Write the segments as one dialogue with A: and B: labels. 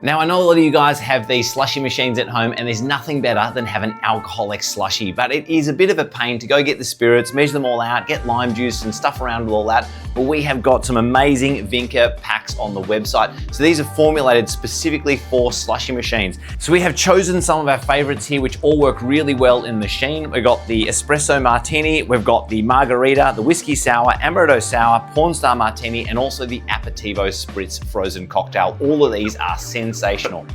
A: Now, I know a lot of you guys have these slushy machines at home and there's nothing better than have an alcoholic slushy, but it is a bit of a pain to go get the spirits, measure them all out, get lime juice and stuff around with all that. But we have got some amazing VINKA packs on the website. So these are formulated specifically for slushy machines. So we have chosen some of our favorites here, which all work really well in the machine. We've got the Espresso Martini, we've got the Margarita, the Whiskey Sour, Amaretto Sour, Pornstart Martini, and also the Aperitivo Spritz frozen cocktail. All of these are sensational.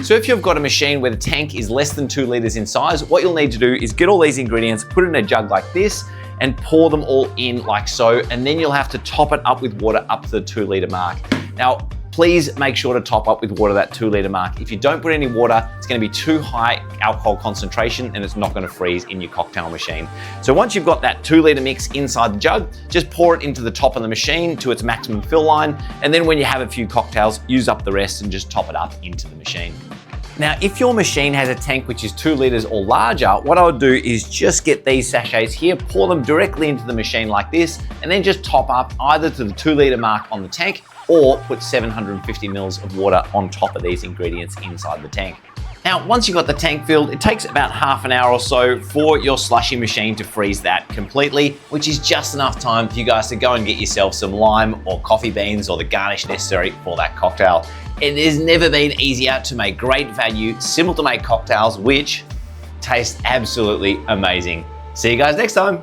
A: So if you've got a machine where the tank is less than 2 liters in size, what you'll need to do is get all these ingredients, put it in a jug like this, and pour them all in like so, and then you'll have to top it up with water up to the 2 liter mark. Now, please make sure to top up with water that 2 liter mark. If you don't put any water, it's gonna be too high alcohol concentration and it's not gonna freeze in your cocktail machine. So once you've got that 2 liter mix inside the jug, just pour it into the top of the machine to its maximum fill line. And then when you have a few cocktails, use up the rest and just top it up into the machine. Now, if your machine has a tank which is 2 liters or larger, what I would do is just get these sachets here, pour them directly into the machine like this, and then just top up either to the 2 liter mark on the tank or put 750 mils of water on top of these ingredients inside the tank. Now, once you've got the tank filled, it takes about half an hour or so for your slushy machine to freeze that completely, which is just enough time for you guys to go and get yourself some lime or coffee beans or the garnish necessary for that cocktail. It has never been easier to make great value, simple to make cocktails, which taste absolutely amazing. See you guys next time.